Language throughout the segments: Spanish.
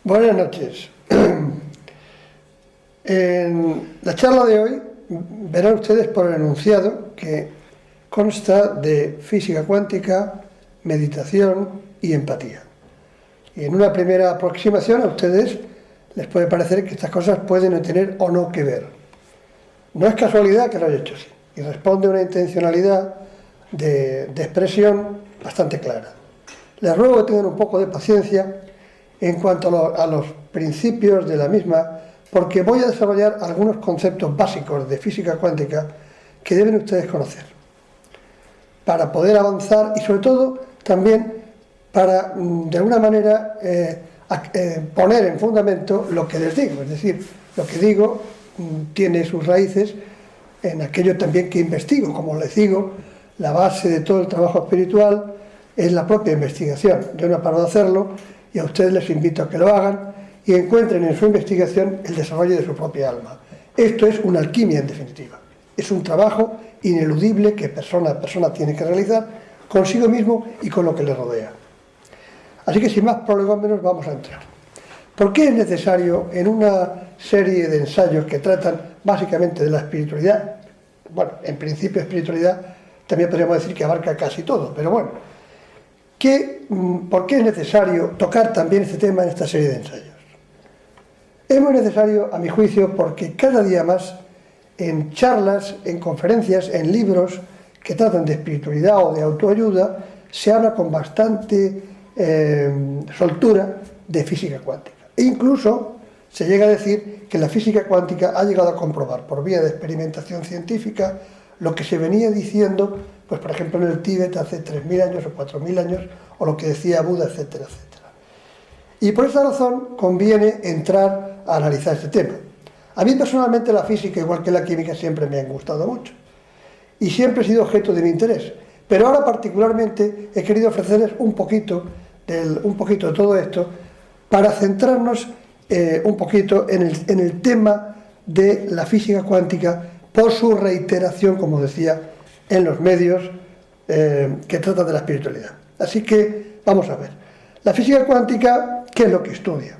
Buenas noches. En la charla de hoy verán ustedes por el enunciado que consta de física cuántica, meditación y empatía. Y en una primera aproximación a ustedes les puede parecer que estas cosas pueden tener o no que ver. No es casualidad que lo haya hecho así, y responde a una intencionalidad de expresión bastante clara. Les ruego que tengan un poco de paciencia en cuanto a los principios de la misma, porque voy a desarrollar algunos conceptos básicos de física cuántica que deben ustedes conocer, para poder avanzar y sobre todo también para, de alguna manera, poner en fundamento lo que les digo. Es decir, lo que digo tiene sus raíces en aquello también que investigo. Como les digo, la base de todo el trabajo espiritual es la propia investigación. Yo no paro de hacerlo y a ustedes les invito a que lo hagan y encuentren en su investigación el desarrollo de su propia alma. Esto es una alquimia, en definitiva. Es un trabajo ineludible que persona a persona tiene que realizar consigo mismo y con lo que le rodea. Así que sin más prolegómenos vamos a entrar. ¿Por qué es necesario en una serie de ensayos que tratan básicamente de la espiritualidad? Bueno, en principio espiritualidad también podríamos decir que abarca casi todo, pero bueno. ¿Por qué es necesario tocar también este tema en esta serie de ensayos? Es muy necesario, a mi juicio, porque cada día más en charlas, en conferencias, en libros que tratan de espiritualidad o de autoayuda, se habla con bastante soltura de física cuántica. E incluso se llega a decir que la física cuántica ha llegado a comprobar por vía de experimentación científica lo que se venía diciendo, pues por ejemplo en el Tíbet hace 3.000 años o 4.000 años, o lo que decía Buda, etcétera, etcétera. Y por esa razón conviene entrar a analizar este tema. A mí personalmente la física, igual que la química, siempre me han gustado mucho y siempre he sido objeto de mi interés, pero ahora particularmente he querido ofrecerles un poquito de todo esto para centrarnos un poquito en el tema de la física cuántica por su reiteración, como decía, en los medios que tratan de la espiritualidad. Así que vamos a ver. La física cuántica, ¿qué es lo que estudia?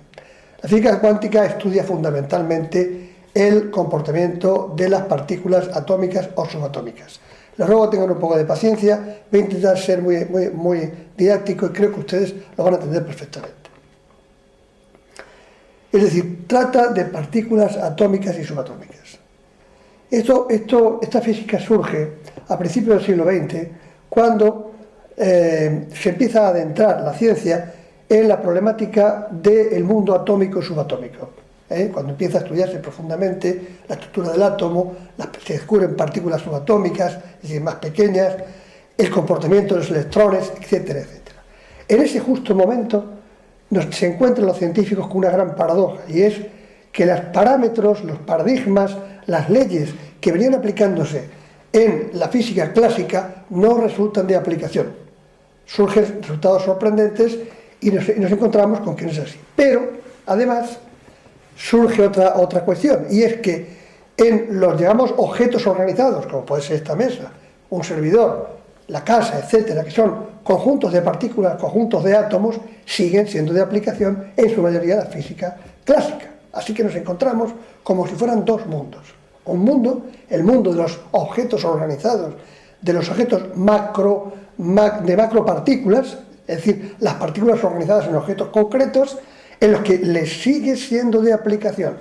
La física cuántica estudia fundamentalmente el comportamiento de las partículas atómicas o subatómicas. Les ruego que tengan un poco de paciencia, voy a intentar ser muy didáctico y creo que ustedes lo van a entender perfectamente. Es decir, trata de partículas atómicas y subatómicas. Esta física surge a principios del siglo XX, cuando se empieza a adentrar la ciencia en la problemática del mundo atómico y subatómico. Cuando empieza a estudiarse profundamente la estructura del átomo, se descubren partículas subatómicas, es decir, más pequeñas, el comportamiento de los electrones, etcétera, etcétera. En ese justo momento se encuentran los científicos con una gran paradoja, y es que los parámetros, los paradigmas, las leyes que venían aplicándose en la física clásica no resultan de aplicación. Surgen resultados sorprendentes y nos encontramos con que no es así. Pero, además, surge otra cuestión, y es que en los, digamos, objetos organizados, como puede ser esta mesa, un servidor, la casa, etcétera, que son conjuntos de partículas, conjuntos de átomos, siguen siendo de aplicación en su mayoría la física clásica. Así que nos encontramos como si fueran dos mundos. Un mundo, el mundo de los objetos organizados, de los objetos de macropartículas, es decir, las partículas organizadas en objetos concretos, en los que les sigue siendo de aplicación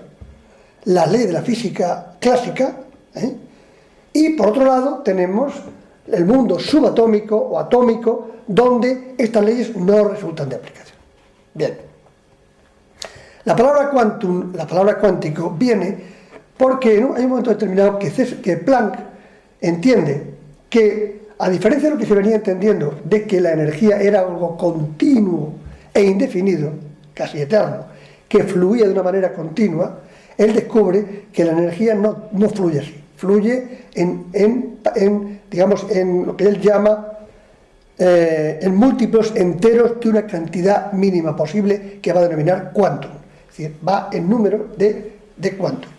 la ley de la física clásica, y por otro lado tenemos el mundo subatómico o atómico, donde estas leyes no resultan de aplicación. Bien. La palabra quantum, la palabra cuántico, viene porque hay un momento determinado que Planck entiende que, a diferencia de lo que se venía entendiendo, de que la energía era algo continuo e indefinido, casi eterno, que fluía de una manera continua, él descubre que la energía no fluye así, fluye en lo que él llama en múltiplos enteros de una cantidad mínima posible que va a denominar quantum, es decir, va en número de quantum.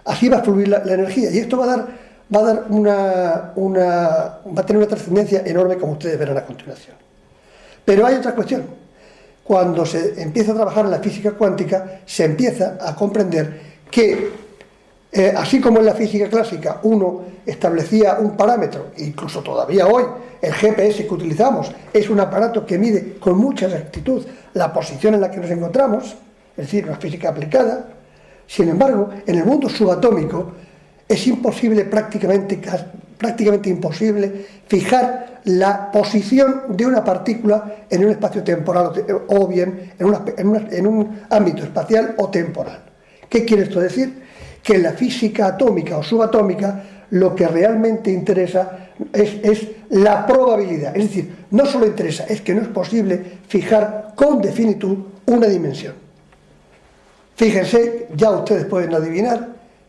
Así va a fluir la energía, y esto va a tener una trascendencia enorme, como ustedes verán a continuación. Pero hay otra cuestión, cuando se empieza a trabajar en la física cuántica, se empieza a comprender que, así como en la física clásica uno establecía un parámetro, incluso todavía hoy el GPS que utilizamos es un aparato que mide con mucha exactitud la posición en la que nos encontramos, es decir, una física aplicada. Sin embargo, en el mundo subatómico es imposible, prácticamente imposible, fijar la posición de una partícula en un espacio temporal o bien en un ámbito espacial o temporal. ¿Qué quiere esto decir? Que en la física atómica o subatómica lo que realmente interesa es la probabilidad. Es decir, no solo interesa, es que no es posible fijar con definitud una dimensión. Fíjense, ya ustedes pueden adivinar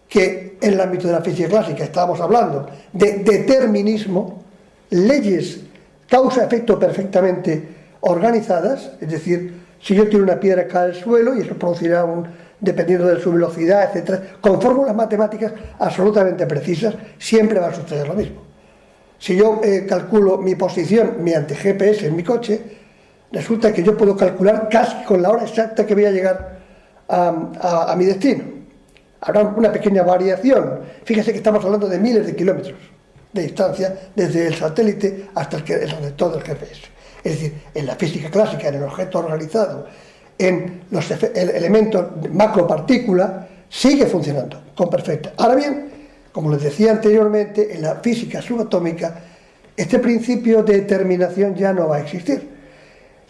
que en el ámbito de la física clásica estábamos hablando de determinismo, leyes causa-efecto perfectamente organizadas, es decir, si yo tiro una piedra cae al suelo y eso producirá dependiendo de su velocidad, etcétera, con fórmulas matemáticas absolutamente precisas, siempre va a suceder lo mismo. Si yo calculo mi posición mediante GPS en mi coche, resulta que yo puedo calcular casi con la hora exacta que voy a llegar a mi destino. Habrá una pequeña variación. Fíjese que estamos hablando de miles de kilómetros de distancia desde el satélite hasta el receptor del GPS. Es decir, en la física clásica, en el objeto organizado, en los elementos macropartícula, sigue funcionando con perfecta. Ahora bien, como les decía anteriormente, en la física subatómica, este principio de determinación ya no va a existir.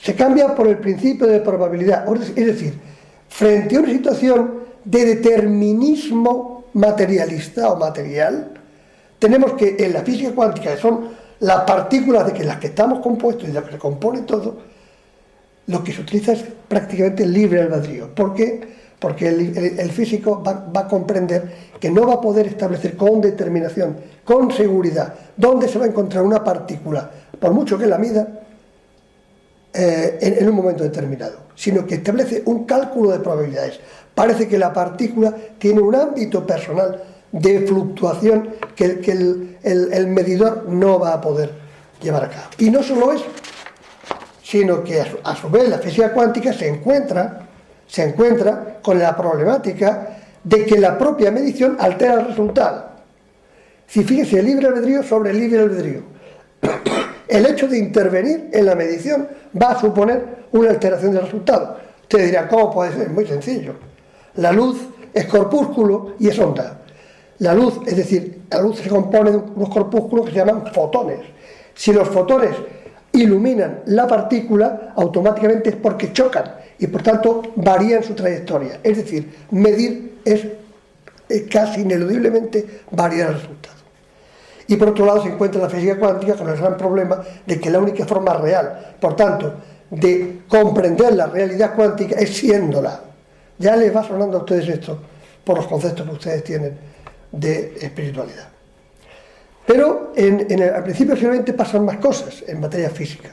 Se cambia por el principio de probabilidad. Es decir, frente a una situación de determinismo materialista o material, tenemos que en la física cuántica, que son las partículas de las que estamos compuestos y de las que se compone todo, lo que se utiliza es prácticamente el libre albedrío. ¿Por qué? Porque el físico va a comprender que no va a poder establecer con determinación, con seguridad, dónde se va a encontrar una partícula, por mucho que la mida, en un momento determinado, sino que establece un cálculo de probabilidades. Parece que la partícula tiene un ámbito personal de fluctuación que el medidor no va a poder llevar a cabo. Y no solo eso, sino que a su vez la física cuántica se encuentra con la problemática de que la propia medición altera el resultado. Si fíjese, el libre albedrío sobre el libre albedrío. El hecho de intervenir en la medición va a suponer una alteración del resultado. Usted dirá, ¿cómo puede ser? Muy sencillo. La luz es corpúsculo y es onda. La luz, es decir, la luz se compone de unos corpúsculos que se llaman fotones. Si los fotones iluminan la partícula, automáticamente es porque chocan y por tanto varían su trayectoria. Es decir, medir es casi ineludiblemente variar el resultado. Y por otro lado se encuentra la física cuántica con el gran problema de que la única forma real, por tanto, de comprender la realidad cuántica es siéndola. Ya les va sonando a ustedes esto por los conceptos que ustedes tienen de espiritualidad. Pero al principio simplemente pasan más cosas en materia física.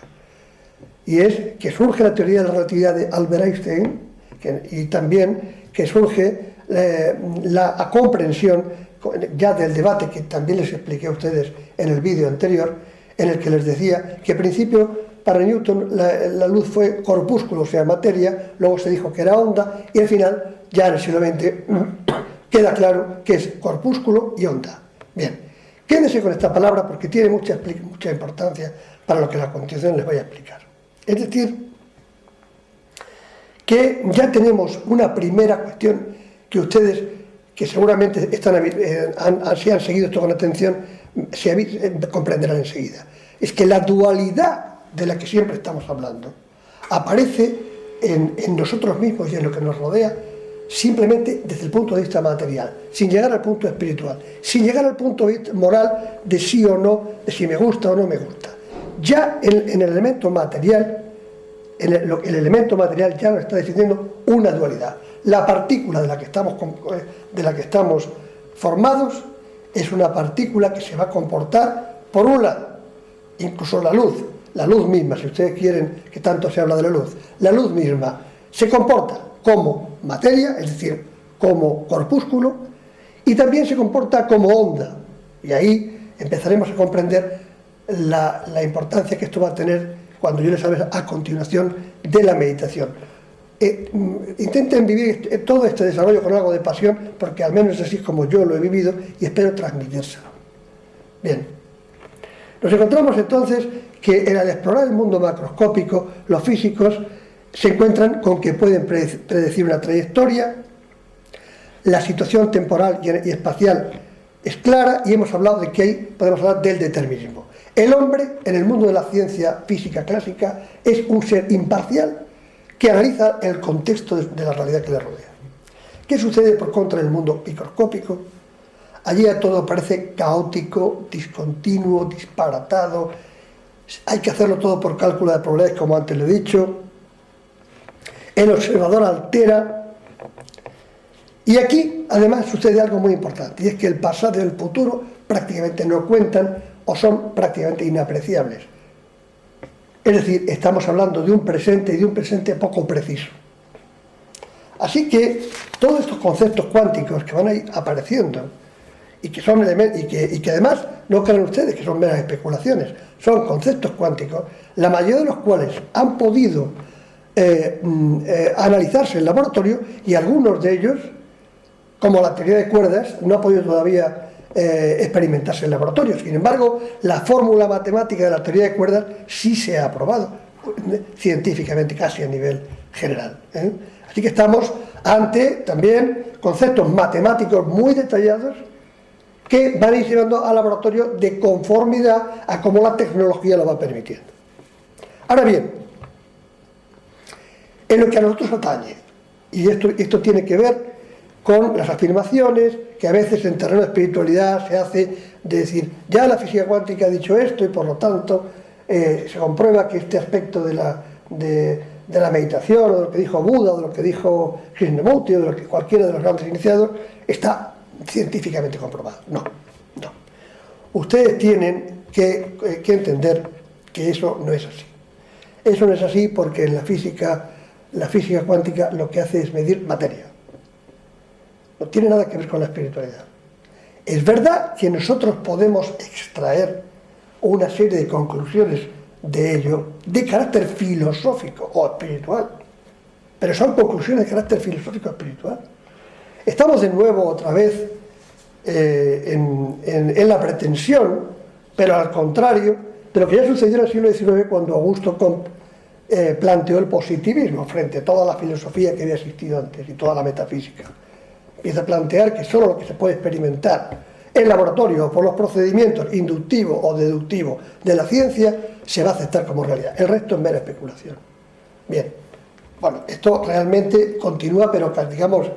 Y es que surge la teoría de la relatividad de Albert Einstein y también que surge la comprensión ya del debate que también les expliqué a ustedes en el vídeo anterior, en el que les decía que al principio para Newton la luz fue corpúsculo, o sea, materia, luego se dijo que era onda y al final, ya en el siglo XX, queda claro que es corpúsculo y onda. Bien, quédense con esta palabra porque tiene mucha importancia para lo que a continuación les voy a explicar. Es decir, que ya tenemos una primera cuestión que ustedes, que seguramente si han seguido esto con atención, comprenderán enseguida. Es que la dualidad de la que siempre estamos hablando aparece en nosotros mismos y en lo que nos rodea simplemente desde el punto de vista material, sin llegar al punto espiritual, sin llegar al punto de vista moral de sí o no, de si me gusta o no me gusta. Ya en el elemento material, el elemento material ya nos está definiendo una dualidad. La partícula de la que estamos formados es una partícula que se va a comportar por un lado, incluso la luz misma, si ustedes quieren que tanto se habla de la luz misma se comporta como materia, es decir, como corpúsculo, y también se comporta como onda. Y ahí empezaremos a comprender la importancia que esto va a tener cuando yo les hablo a continuación de la meditación. Intenten vivir todo este desarrollo con algo de pasión, porque al menos así es como yo lo he vivido y espero transmitírselo. Bien, nos encontramos entonces que al explorar el mundo macroscópico, los físicos se encuentran con que pueden predecir una trayectoria, la situación temporal y espacial es clara, y hemos hablado de que ahí podemos hablar del determinismo. El hombre, en el mundo de la ciencia física clásica, es un ser imparcial que analiza el contexto de la realidad que le rodea. ¿Qué sucede por contra en el mundo microscópico? Allí todo parece caótico, discontinuo, disparatado. Hay que hacerlo todo por cálculo de probabilidades, como antes le he dicho. El observador altera. Y aquí, además, sucede algo muy importante, y es que el pasado y el futuro prácticamente no cuentan o son prácticamente inapreciables. Es decir, estamos hablando de un presente y de un presente poco preciso. Así que todos estos conceptos cuánticos que van a ir apareciendo y que son elementos, y que además no crean ustedes que son meras especulaciones, son conceptos cuánticos, la mayoría de los cuales han podido analizarse en laboratorio, y algunos de ellos, como la teoría de cuerdas, no ha podido todavía experimentarse en laboratorio. Sin embargo, la fórmula matemática de la teoría de cuerdas sí se ha aprobado científicamente, casi a nivel general. Así que estamos ante también conceptos matemáticos muy detallados que van a ir llevando al laboratorio de conformidad a cómo la tecnología lo va permitiendo. Ahora bien, en lo que a nosotros atañe, y esto tiene que ver con las afirmaciones que a veces en terreno de espiritualidad se hace, de decir, ya la física cuántica ha dicho esto y por lo tanto se comprueba que este aspecto de la meditación, o de lo que dijo Buda, o de lo que dijo Krishnamurti, o de lo que cualquiera de los grandes iniciados, está científicamente comprobado. No. Ustedes tienen que entender que eso no es así. Eso no es así porque en la física cuántica lo que hace es medir materia. No tiene nada que ver con la espiritualidad. Es verdad que nosotros podemos extraer una serie de conclusiones de ello de carácter filosófico o espiritual, pero son conclusiones de carácter filosófico o espiritual. Estamos de nuevo otra vez en la pretensión, pero al contrario de lo que ya sucedió en el siglo XIX, cuando Augusto Comte planteó el positivismo frente a toda la filosofía que había existido antes y toda la metafísica. Empieza a plantear que solo lo que se puede experimentar en laboratorio o por los procedimientos inductivos o deductivos de la ciencia se va a aceptar como realidad. El resto es mera especulación. Bien, bueno, esto realmente continúa, pero digamos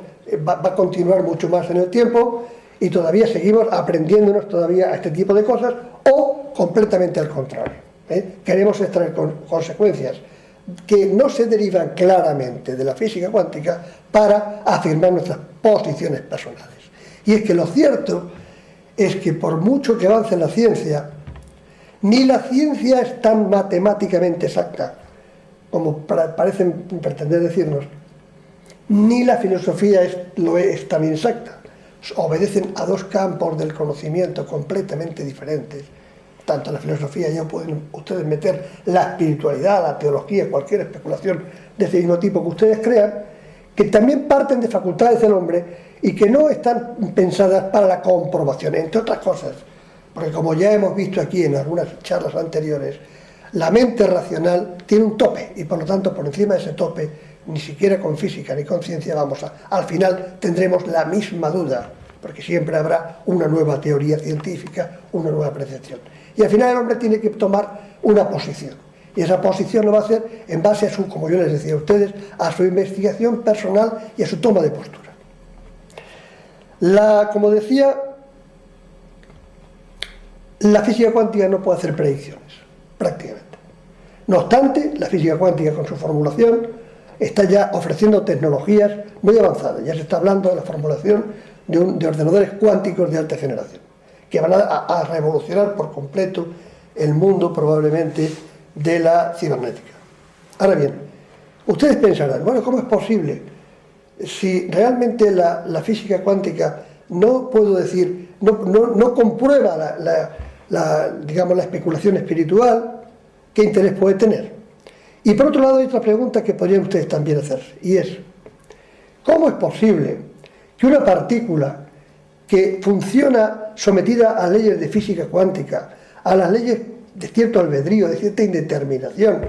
va a continuar mucho más en el tiempo, y todavía seguimos aprendiéndonos todavía a este tipo de cosas, o completamente al contrario. Queremos extraer consecuencias que no se derivan claramente de la física cuántica para afirmar nuestras posiciones personales. Y es que lo cierto es que por mucho que avance la ciencia, ni la ciencia es tan matemáticamente exacta como parecen pretender decirnos, ni la filosofía lo es tan exacta. Obedecen a dos campos del conocimiento completamente diferentes. Tanto en la filosofía ya pueden ustedes meter la espiritualidad, la teología, cualquier especulación de ese mismo tipo que ustedes crean, que también parten de facultades del hombre y que no están pensadas para la comprobación, entre otras cosas, porque como ya hemos visto aquí en algunas charlas anteriores, la mente racional tiene un tope, y por lo tanto por encima de ese tope, ni siquiera con física ni con ciencia al final tendremos la misma duda, porque siempre habrá una nueva teoría científica, una nueva apreciación. Y al final el hombre tiene que tomar una posición. Y esa posición lo va a hacer en base a su, como yo les decía a ustedes, a su investigación personal y a su toma de postura. Como decía, la física cuántica no puede hacer predicciones, prácticamente. No obstante, la física cuántica con su formulación está ya ofreciendo tecnologías muy avanzadas. Ya se está hablando de la formulación de ordenadores cuánticos de alta generación, que van a revolucionar por completo el mundo probablemente de la cibernética. Ahora bien, ustedes pensarán, bueno, ¿cómo es posible? Si realmente la física cuántica no puedo decir, no comprueba digamos, la especulación espiritual, qué interés puede tener. Y por otro lado hay otra pregunta que podrían ustedes también hacerse, y es, ¿cómo es posible que una partícula que funciona sometida a leyes de física cuántica, a las leyes de cierto albedrío, de cierta indeterminación,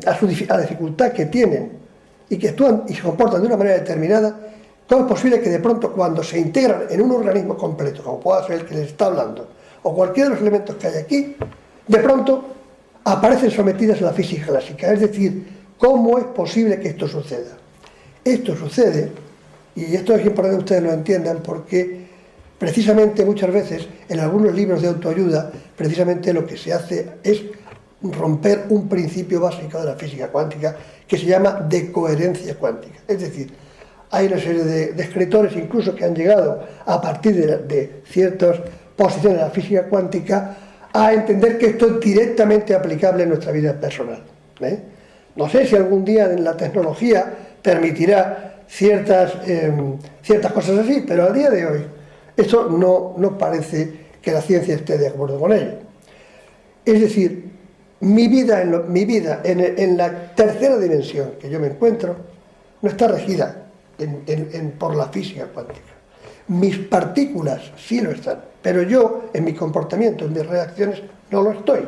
a la dificultad que tienen y que actúan y se comportan de una manera determinada, cómo es posible que de pronto cuando se integran en un organismo completo, como pueda ser el que les está hablando, o cualquiera de los elementos que hay aquí, de pronto aparecen sometidas a la física clásica? Es decir, ¿cómo es posible que esto suceda? Esto sucede, y esto es importante que ustedes lo entiendan, porque precisamente muchas veces en algunos libros de autoayuda, precisamente lo que se hace es romper un principio básico de la física cuántica que se llama decoherencia cuántica. Es decir, hay una serie de escritores incluso que han llegado a partir de ciertas posiciones de la física cuántica a entender que esto es directamente aplicable en nuestra vida personal. No sé si algún día en la tecnología permitirá ciertas cosas así, pero a día de hoy eso no parece que la ciencia esté de acuerdo con ello. Es decir, mi vida en la tercera dimensión que yo me encuentro no está regida por la física cuántica. Mis partículas sí lo están, pero yo en mi comportamiento, en mis reacciones, no lo estoy.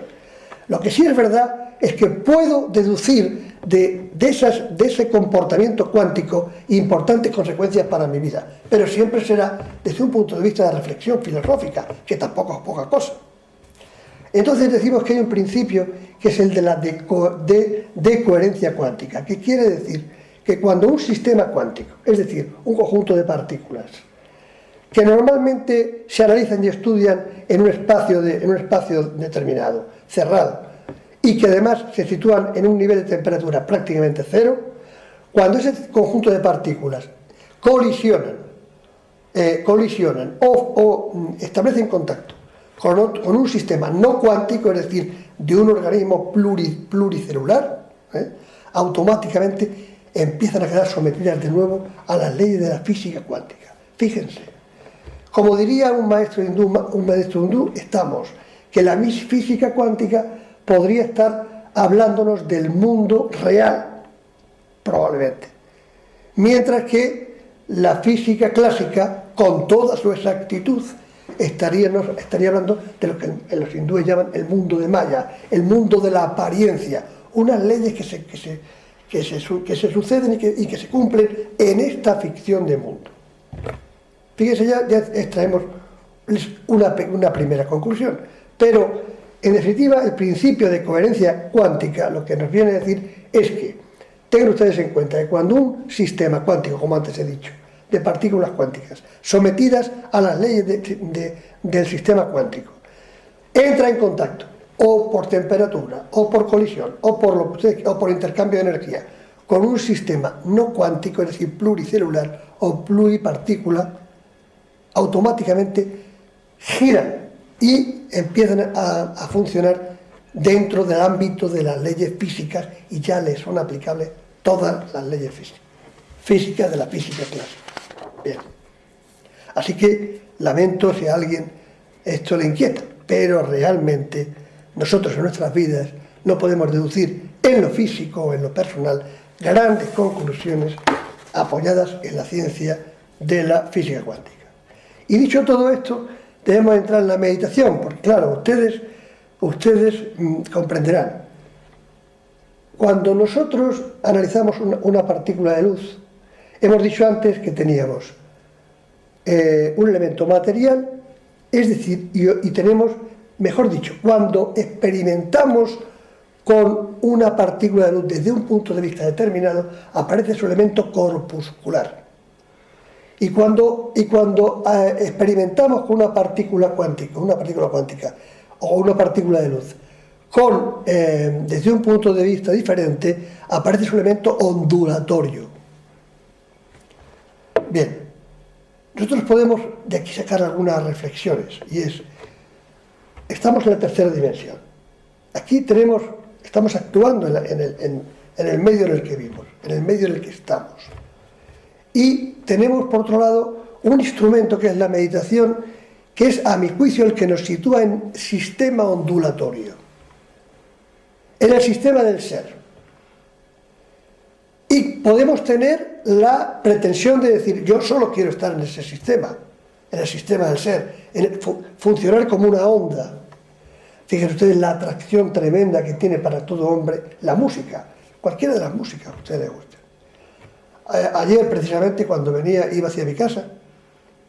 Lo que sí es verdad es que puedo deducir de ese comportamiento cuántico importantes consecuencias para mi vida, pero siempre será desde un punto de vista de reflexión filosófica, que tampoco es poca cosa. Entonces decimos que hay un principio que es el de la decoherencia cuántica, que quiere decir que cuando un sistema cuántico, es decir, un conjunto de partículas, que normalmente se analizan y estudian en un espacio determinado, cerrado, y que además se sitúan en un nivel de temperatura prácticamente cero, cuando ese conjunto de partículas colisionan o establecen contacto con un sistema no cuántico, es decir, de un organismo pluricelular, automáticamente empiezan a quedar sometidas de nuevo a las leyes de la física cuántica. Fíjense, como diría un maestro hindú, estamos, que la física cuántica podría estar hablándonos del mundo real, probablemente, mientras que la física clásica, con toda su exactitud, estaría hablando de lo que los hindúes llaman el mundo de Maya, el mundo de la apariencia, unas leyes que se suceden y que se cumplen en esta ficción de mundo. Fíjense, ya extraemos una primera conclusión, pero en definitiva el principio de coherencia cuántica lo que nos viene a decir es que tengan ustedes en cuenta que cuando un sistema cuántico, como antes he dicho, de partículas cuánticas, sometidas a las leyes del sistema cuántico, entra en contacto, o por temperatura, o por colisión, o por intercambio de energía, con un sistema no cuántico, es decir, pluricelular o pluripartícula, automáticamente giran y empiezan a funcionar dentro del ámbito de las leyes físicas y ya les son aplicables todas las leyes físicas de la física clásica. Bien. Así que lamento si a alguien esto le inquieta, pero realmente nosotros en nuestras vidas no podemos deducir en lo físico o en lo personal grandes conclusiones apoyadas en la ciencia de la física cuántica. Y dicho todo esto, debemos entrar en la meditación, porque claro, ustedes comprenderán. Cuando nosotros analizamos una partícula de luz, hemos dicho antes que teníamos un elemento material, es decir, y tenemos, mejor dicho, cuando experimentamos con una partícula de luz desde un punto de vista determinado, aparece su elemento corpuscular. Y cuando experimentamos con una partícula cuántica o una partícula de luz, desde un punto de vista diferente, aparece su elemento ondulatorio. Bien, nosotros podemos de aquí sacar algunas reflexiones, y estamos en la tercera dimensión. Aquí estamos actuando en el medio en el que vivimos, en el medio en el que estamos. Y tenemos, por otro lado, un instrumento que es la meditación, que es, a mi juicio, el que nos sitúa en sistema ondulatorio. en el sistema del ser. Y podemos tener la pretensión de decir, yo solo quiero estar en ese sistema, en el sistema del ser, funcionar como una onda. Fíjense ustedes la atracción tremenda que tiene para todo hombre la música, cualquiera de las músicas que a ustedes les guste. Ayer, precisamente, cuando iba hacia mi casa,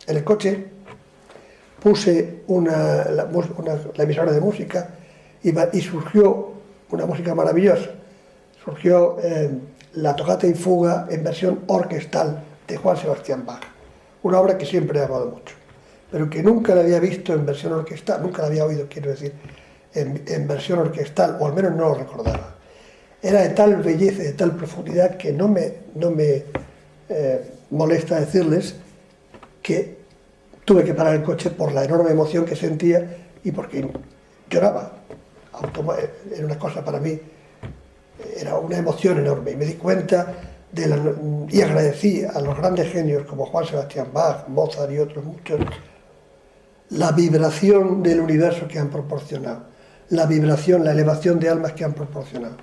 en el coche, puse la emisora de música y surgió una música maravillosa. Surgió la tocata y fuga en versión orquestal de Juan Sebastián Bach, una obra que siempre he amado mucho, pero que nunca la había visto en versión orquestal, nunca la había oído, quiero decir, en versión orquestal, o al menos no lo recordaba. Era de tal belleza, de tal profundidad, que no me molesta decirles que tuve que parar el coche por la enorme emoción que sentía y porque lloraba. Era una cosa para mí, era una emoción enorme, y me di cuenta y agradecí a los grandes genios como Juan Sebastián Bach, Mozart y otros muchos, la vibración del universo que han proporcionado, la vibración, la elevación de almas que han proporcionado.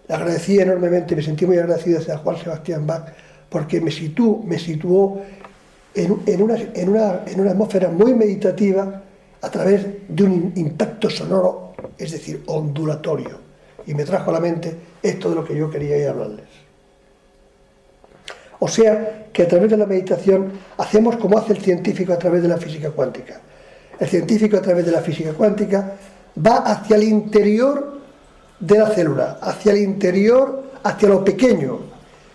Le agradecí enormemente, me sentí muy agradecido hacia Juan Sebastián Bach, porque me situó en una atmósfera muy meditativa a través de un impacto sonoro, es decir, ondulatorio, y me trajo a la mente esto de lo que yo quería ir a hablarles. O sea, que a través de la meditación hacemos como hace el científico a través de la física cuántica. El científico a través de la física cuántica va hacia el interior de la célula, hacia el interior, hacia lo pequeño.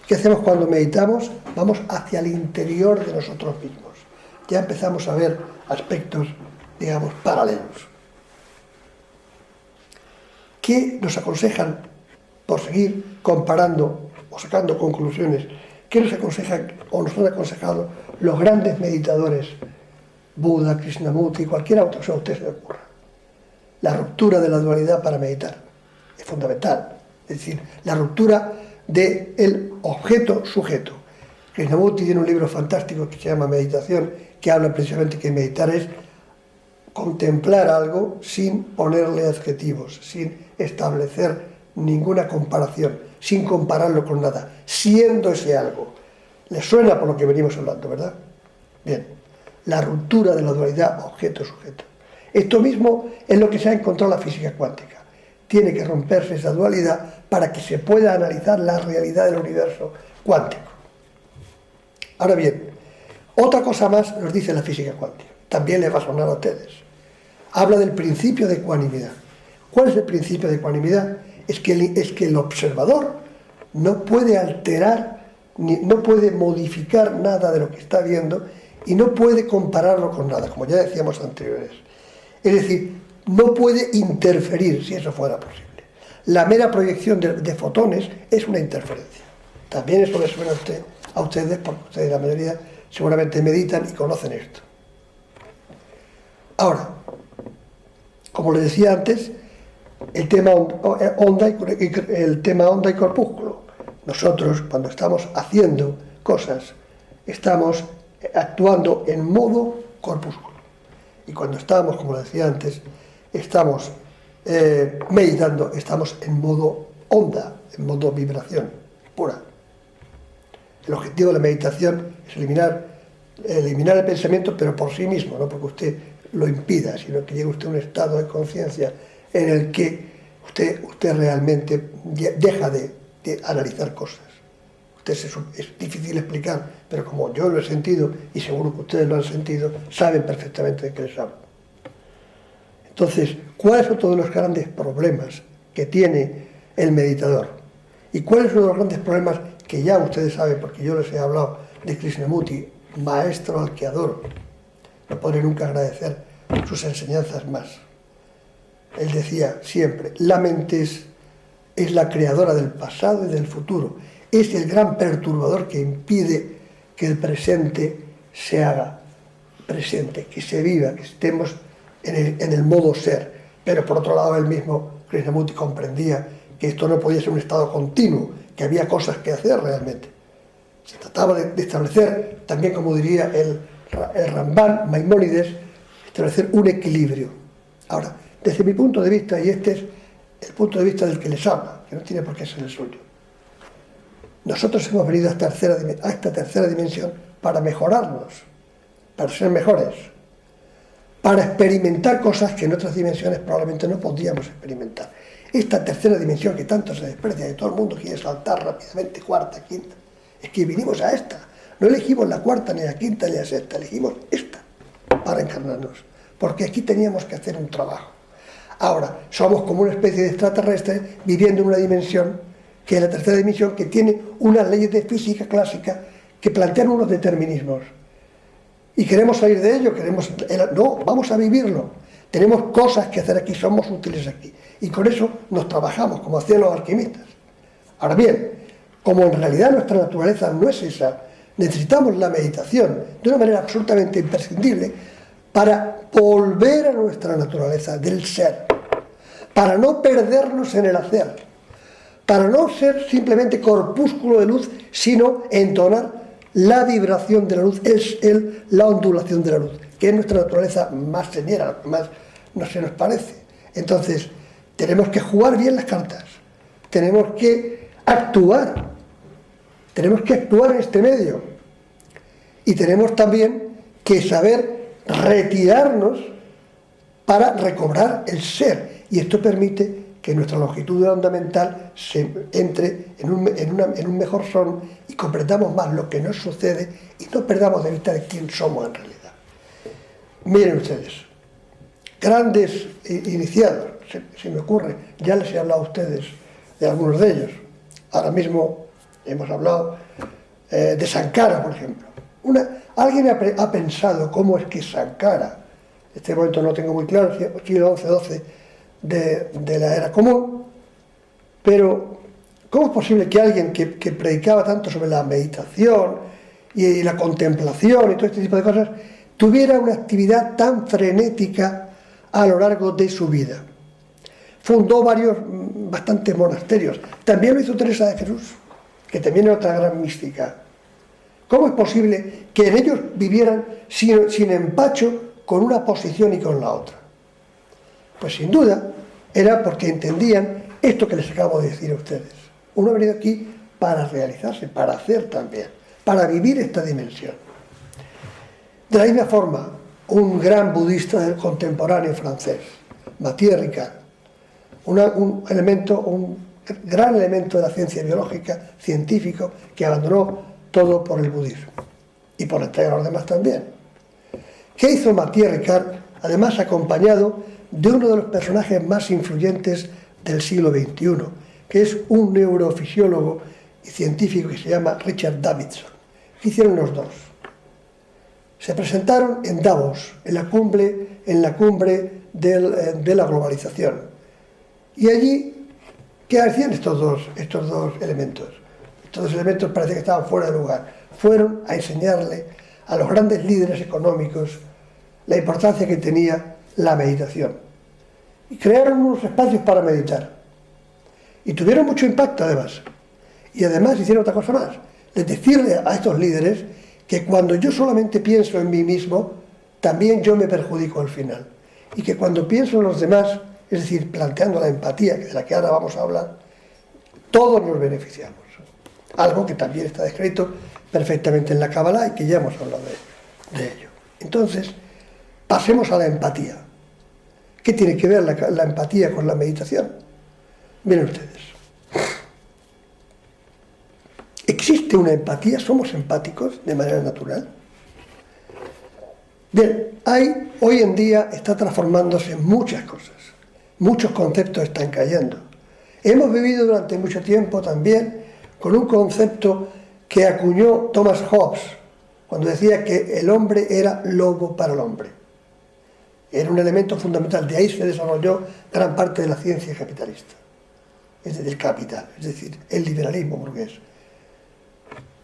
¿Qué hacemos cuando meditamos? Vamos hacia el interior de nosotros mismos. Ya empezamos a ver aspectos, digamos, paralelos. ¿Qué nos aconsejan, por seguir comparando o sacando conclusiones, qué nos aconsejan o nos han aconsejado los grandes meditadores, Buda, Krishnamurti, cualquier autor que a usted se le ocurra? La ruptura de la dualidad para meditar es fundamental, es decir, la ruptura del objeto-sujeto. Krishnamurti tiene un libro fantástico que se llama Meditación, que habla precisamente que meditar es contemplar algo sin ponerle adjetivos, sin establecer ninguna comparación, sin compararlo con nada, siendo ese algo. ¿Les suena por lo que venimos hablando, verdad? Bien, la ruptura de la dualidad objeto-sujeto. Esto mismo es lo que se ha encontrado en la física cuántica. Tiene que romperse esa dualidad para que se pueda analizar la realidad del universo cuántico. Ahora bien, otra cosa más nos dice la física cuántica, también les va a sonar a ustedes. Habla del principio de ecuanimidad. ¿Cuál es el principio de ecuanimidad? Es que el observador no puede alterar, no puede modificar nada de lo que está viendo y no puede compararlo con nada, como ya decíamos anteriores. Es decir, no puede interferir, si eso fuera posible. La mera proyección de fotones es una interferencia. También eso les suena a ustedes, porque ustedes la mayoría seguramente meditan y conocen esto. Ahora, como les decía antes, el tema onda y corpúsculo. Nosotros, cuando estamos haciendo cosas, estamos actuando en modo corpúsculo. Y cuando estamos, como decía antes, estamos meditando, estamos en modo onda, en modo vibración pura. El objetivo de la meditación es eliminar el pensamiento, pero por sí mismo, no porque usted lo impida, sino que llegue usted a un estado de conciencia en el que usted realmente deja de analizar cosas. Es difícil explicar, pero como yo lo he sentido, y seguro que ustedes lo han sentido, saben perfectamente de qué les hablo. Entonces, ¿cuáles son todos los grandes problemas que tiene el meditador? ¿Y cuáles son los grandes problemas que ya ustedes saben, porque yo les he hablado de Krishnamurti, maestro al que adoro? No podré nunca agradecer sus enseñanzas más. Él decía siempre, la mente es la creadora del pasado y del futuro. Es el gran perturbador que impide que el presente se haga presente, que se viva, que estemos en el modo ser. Pero por otro lado, él mismo, Krishnamurti, comprendía que esto no podía ser un estado continuo, que había cosas que hacer realmente. Se trataba de establecer, también como diría el Ramban, Maimónides, establecer un equilibrio. Ahora, desde mi punto de vista, y este es el punto de vista del que les habla, que no tiene por qué ser el suyo. Nosotros hemos venido a esta tercera dimensión para mejorarnos, para ser mejores, para experimentar cosas que en otras dimensiones probablemente no podíamos experimentar. Esta tercera dimensión que tanto se desprecia, que todo el mundo quiere saltar rápidamente, cuarta, quinta, es que vinimos a esta. No elegimos la cuarta, ni la quinta, ni la sexta, elegimos esta para encarnarnos, porque aquí teníamos que hacer un trabajo. Ahora, somos como una especie de extraterrestre viviendo en una dimensión, que es la tercera dimensión, que tiene unas leyes de física clásica que plantean unos determinismos. Y queremos salir de ello, no, vamos a vivirlo. Tenemos cosas que hacer aquí, somos útiles aquí. Y con eso nos trabajamos, como hacían los alquimistas. Ahora bien, como en realidad nuestra naturaleza no es esa, necesitamos la meditación de una manera absolutamente imprescindible para volver a nuestra naturaleza del ser, para no perdernos en el hacer, para no ser simplemente corpúsculo de luz, sino entonar la vibración de la luz, la ondulación de la luz, que es nuestra naturaleza más señera, más no se nos parece. Entonces, tenemos que jugar bien las cartas, tenemos que actuar en este medio, y tenemos también que saber retirarnos para recobrar el ser, y esto permite que nuestra longitud de onda mental se entre en un mejor son y comprendamos más lo que nos sucede y no perdamos de vista de quién somos en realidad. Miren ustedes, grandes iniciados, se me ocurre, ya les he hablado a ustedes de algunos de ellos. Ahora mismo hemos hablado de Sankara, por ejemplo. Alguien ha pensado cómo es que Sankara, en este momento no tengo muy claro, siglo XI-XII de la era común, pero ¿cómo es posible que alguien que predicaba tanto sobre la meditación y la contemplación y todo este tipo de cosas tuviera una actividad tan frenética a lo largo de su vida? Fundó bastantes monasterios. También lo hizo Teresa de Jesús, que también era otra gran mística. ¿Cómo es posible que en ellos vivieran sin empacho con una posición y con la otra? Pues sin duda era porque entendían esto que les acabo de decir a ustedes. Uno ha venido aquí para realizarse, para hacer también, para vivir esta dimensión. De la misma forma, un gran budista del contemporáneo francés, Mathieu Ricard, un gran elemento de la ciencia biológica, científico, que abandonó todo por el budismo y por entregar a los demás también. ¿Qué hizo Mathieu Ricard? Además acompañado de uno de los personajes más influyentes del siglo XXI, que es un neurofisiólogo y científico que se llama Richard Davidson. ¿Qué hicieron los dos? Se presentaron en Davos, en la cumbre de la globalización. Y allí, ¿qué hacían estos dos elementos? Estos dos elementos parece que estaban fuera de lugar. Fueron a enseñarle a los grandes líderes económicos la importancia que tenía la meditación. Y crearon unos espacios para meditar. Y tuvieron mucho impacto además. Y además hicieron otra cosa más. Es decirle a estos líderes que cuando yo solamente pienso en mí mismo, también yo me perjudico al final. Y que cuando pienso en los demás, es decir, planteando la empatía, de la que ahora vamos a hablar, todos nos beneficiamos. Algo que también está descrito perfectamente en la Kabbalah y que ya hemos hablado de ello. Entonces, pasemos a la empatía. ¿Qué tiene que ver la empatía con la meditación? Miren ustedes. ¿Existe una empatía? ¿Somos empáticos de manera natural? Bien, hoy en día está transformándose muchas cosas. Muchos conceptos están cayendo. Hemos vivido durante mucho tiempo también con un concepto que acuñó Thomas Hobbes, cuando decía que el hombre era lobo para el hombre. Era un elemento fundamental, de ahí se desarrolló gran parte de la ciencia capitalista, es decir, el capital, es decir, el liberalismo burgués.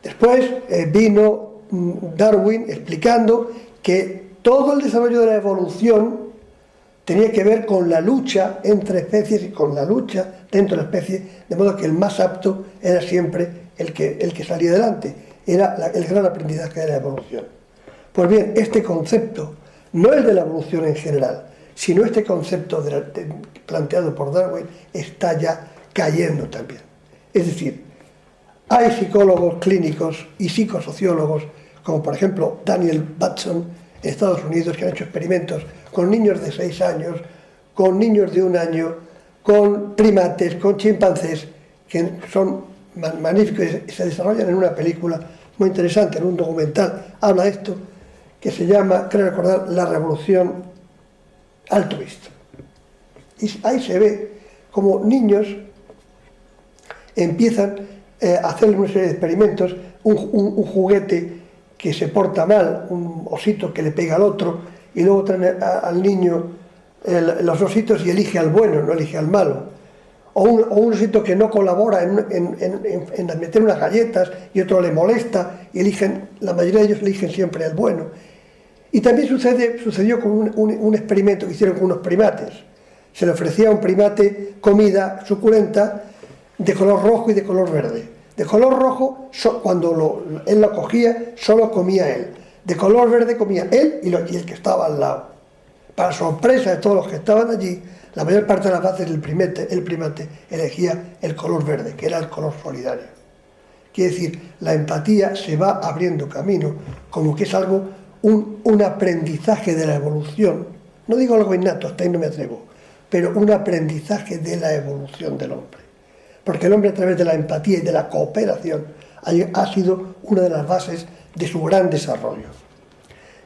Después vino Darwin explicando que todo el desarrollo de la evolución tenía que ver con la lucha entre especies y con la lucha dentro de la especie, de modo que el más apto era siempre el que salía adelante. Era el gran aprendizaje de la evolución. Pues bien, este concepto no es de la evolución en general, si no este concepto planteado por Darwin está ya cayendo también. Es decir, hay psicólogos clínicos y psicosociólogos, como por ejemplo Daniel Batson en Estados Unidos, que han hecho experimentos con niños de 6 años, con niños de 1 año, con primates, con chimpancés, que son magníficos y se desarrollan en una película muy interesante, en un documental, habla de esto, que se llama, creo recordar, La Revolución Altruista. Y ahí se ve como niños empiezan a hacer una serie de experimentos, un juguete que se porta mal, un osito que le pega al otro, y luego traen al niño los ositos y elige al bueno, no elige al malo. O un osito que no colabora en meter unas galletas y otro le molesta, y la mayoría de ellos eligen siempre al bueno. Y también sucedió con un experimento que hicieron con unos primates. Se le ofrecía a un primate comida suculenta de color rojo y de color verde. De color rojo, cuando él lo cogía, solo comía él. De color verde comía él y el que estaba al lado. Para sorpresa de todos los que estaban allí, la mayor parte de las veces el primate elegía el color verde, que era el color solidario. Quiere decir, la empatía se va abriendo camino, como que es algo, un aprendizaje de la evolución. No digo algo innato, hasta ahí no me atrevo, pero un aprendizaje de la evolución del hombre. Porque el hombre, a través de la empatía y de la cooperación, ha sido una de las bases de su gran desarrollo.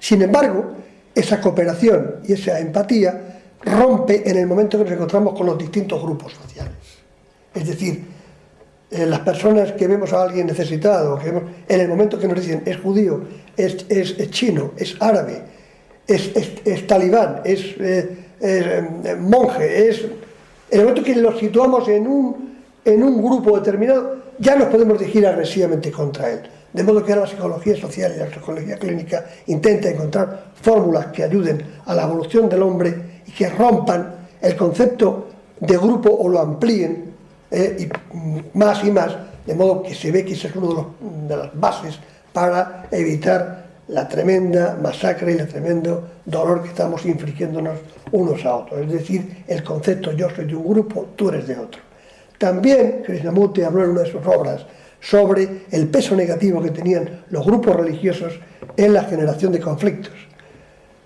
Sin embargo, esa cooperación y esa empatía rompe en el momento que nos encontramos con los distintos grupos sociales. Es decir, las personas que vemos a alguien necesitado, en el momento que nos dicen es judío, es chino, es árabe, es talibán, es monje, en el momento que los situamos en un grupo determinado, ya nos podemos dirigir agresivamente contra él. De modo que ahora la psicología social y la psicología clínica intenta encontrar fórmulas que ayuden a la evolución del hombre y que rompan el concepto de grupo o lo amplíen y más, de modo que se ve que ese es uno de las bases para evitar la tremenda masacre y el tremendo dolor que estamos infligiéndonos unos a otros. Es decir, el concepto yo soy de un grupo, tú eres de otro. También Krishnamurti habló en una de sus obras sobre el peso negativo que tenían los grupos religiosos en la generación de conflictos.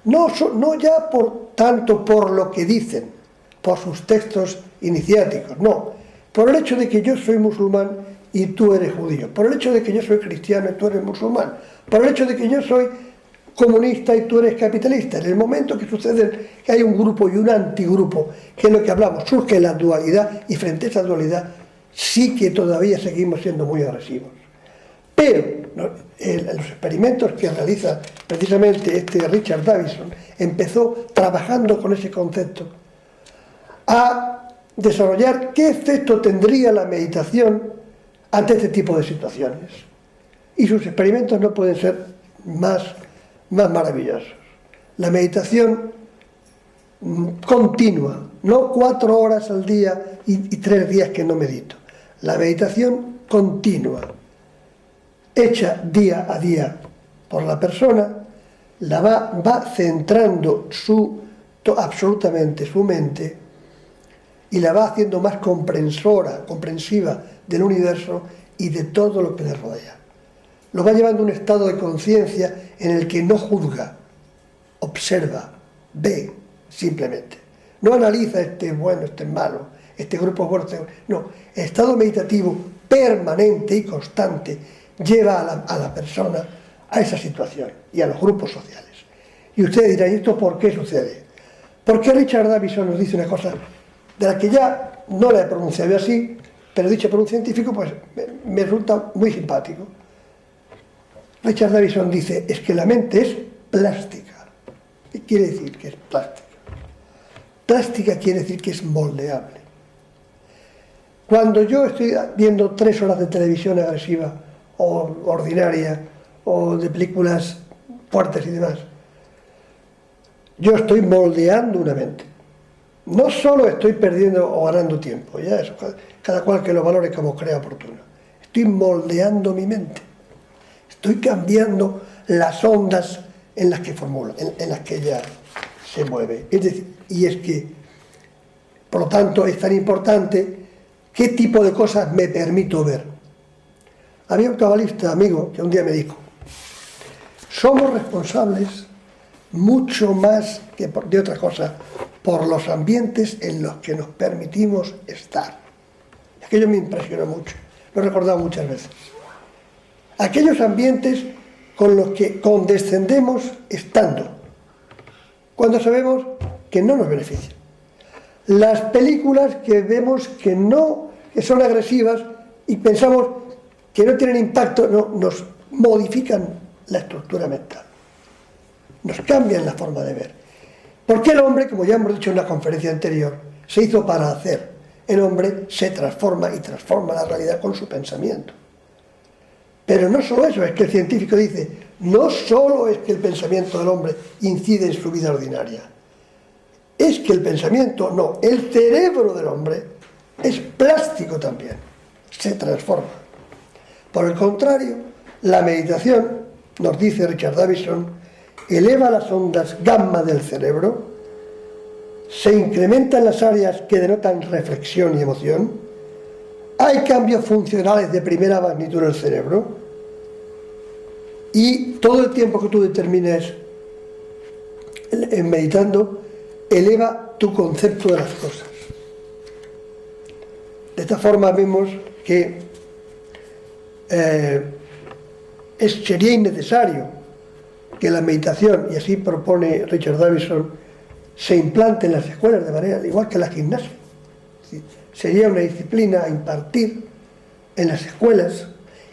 No ya tanto por lo que dicen, por sus textos iniciáticos, no, por el hecho de que yo soy musulmán y tú eres judío, por el hecho de que yo soy cristiano y tú eres musulmán, por el hecho de que yo soy comunista y tú eres capitalista. En el momento que sucede que hay un grupo y un antigrupo, que es lo que hablamos, surge la dualidad, y frente a esa dualidad sí que todavía seguimos siendo muy agresivos. Pero los experimentos que realiza precisamente Richard Davidson empezó trabajando con ese concepto a desarrollar qué efecto tendría la meditación ante este tipo de situaciones. Y sus experimentos no pueden ser más maravillosos. La meditación continua, no 4 horas al día y 3 días que no medito. La meditación continua, hecha día a día por la persona, la va centrando absolutamente su mente y la va haciendo más comprensiva del universo y de todo lo que le rodea. Lo va llevando a un estado de conciencia en el que no juzga, observa, ve simplemente. No analiza este es bueno, este es malo, este grupo es bueno, no. El estado meditativo permanente y constante lleva a la persona a esa situación y a los grupos sociales. Y ustedes dirán, ¿y esto por qué sucede? Porque Richard Davidson nos dice una cosa de la que ya no la he pronunciado así, pero dicho por un científico, pues me resulta muy simpático. Richard Davidson dice, es que la mente es plástica. ¿Qué quiere decir que es plástica? Plástica quiere decir que es moldeable. Cuando yo estoy viendo 3 horas de televisión agresiva o ordinaria o de películas fuertes y demás, yo estoy moldeando una mente. No solo estoy perdiendo o ganando tiempo, ya eso, cada cual que lo valore como crea oportuno. Estoy moldeando mi mente. Estoy cambiando las ondas en las que formulo, en las que ella se mueve. Es decir, y es que, por lo tanto, es tan importante qué tipo de cosas me permito ver. Había un cabalista amigo que un día me dijo: somos responsables mucho más que de otras cosas por los ambientes en los que nos permitimos estar. Aquello me impresionó mucho, lo he recordado muchas veces. Aquellos ambientes con los que condescendemos estando, cuando sabemos que no nos benefician. Las películas que vemos que son agresivas y pensamos que no tienen impacto, no, nos modifican la estructura mental, nos cambian la forma de ver. Porque el hombre, como ya hemos dicho en la conferencia anterior, se hizo para hacer. El hombre se transforma y transforma la realidad con su pensamiento. Pero no solo eso, es que el científico dice, no solo es que el pensamiento del hombre incide en su vida ordinaria, es que el pensamiento, no, el cerebro del hombre es plástico también, se transforma. Por el contrario, la meditación, nos dice Richard Davidson, eleva las ondas gamma del cerebro, se incrementan las áreas que denotan reflexión y emoción, hay cambios funcionales de primera magnitud en el cerebro, y todo el tiempo que tú determines meditando, eleva tu concepto de las cosas. De esta forma vemos que sería innecesario que la meditación, y así propone Richard Davidson, se implante en las escuelas de manera igual que la gimnasia. Sería una disciplina a impartir en las escuelas,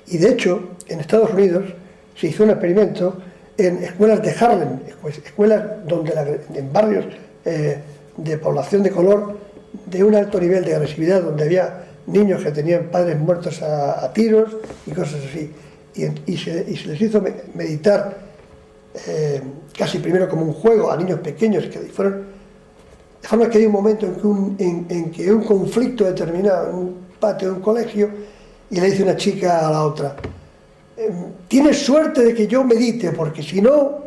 y de hecho en Estados Unidos se hizo un experimento en escuelas de Harlem, escuelas donde en barrios de población de color de un alto nivel de agresividad, donde había niños que tenían padres muertos a tiros y cosas así, y se les hizo meditar casi primero como un juego a niños pequeños que fueron, de forma que hay un momento en que hay un conflicto determinado en un patio de un colegio, y le dice una chica a la otra: tienes suerte de que yo medite, porque si no...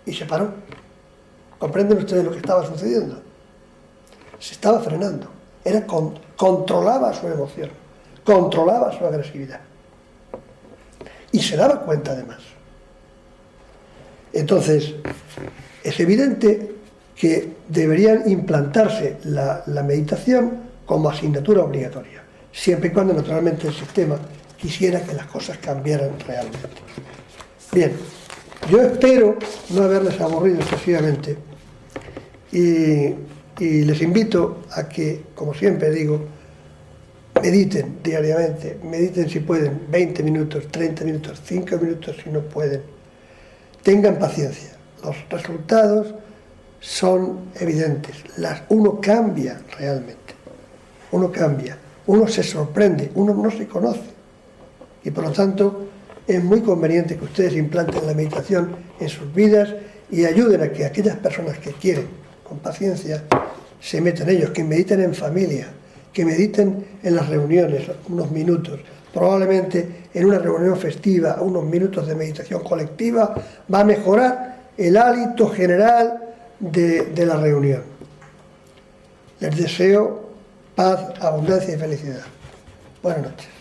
Y se paró. ¿Comprenden ustedes lo que estaba sucediendo? Se estaba frenando. Controlaba su emoción, controlaba su agresividad. Y se daba cuenta además. Entonces, es evidente que deberían implantarse la meditación como asignatura obligatoria, siempre y cuando naturalmente el sistema quisiera que las cosas cambiaran realmente. Bien, yo espero no haberles aburrido excesivamente y les invito a que, como siempre digo, mediten diariamente, mediten si pueden 20 minutos, 30 minutos, 5 minutos si no pueden. Tengan paciencia, los resultados son evidentes, uno cambia realmente, uno cambia, uno se sorprende, uno no se conoce. Y por lo tanto es muy conveniente que ustedes implanten la meditación en sus vidas y ayuden a que aquellas personas que quieren, con paciencia, se metan ellos, que mediten en familia, que mediten en las reuniones unos minutos. Probablemente en una reunión festiva, unos minutos de meditación colectiva va a mejorar el hálito general de la reunión. Les deseo paz, abundancia y felicidad. Buenas noches.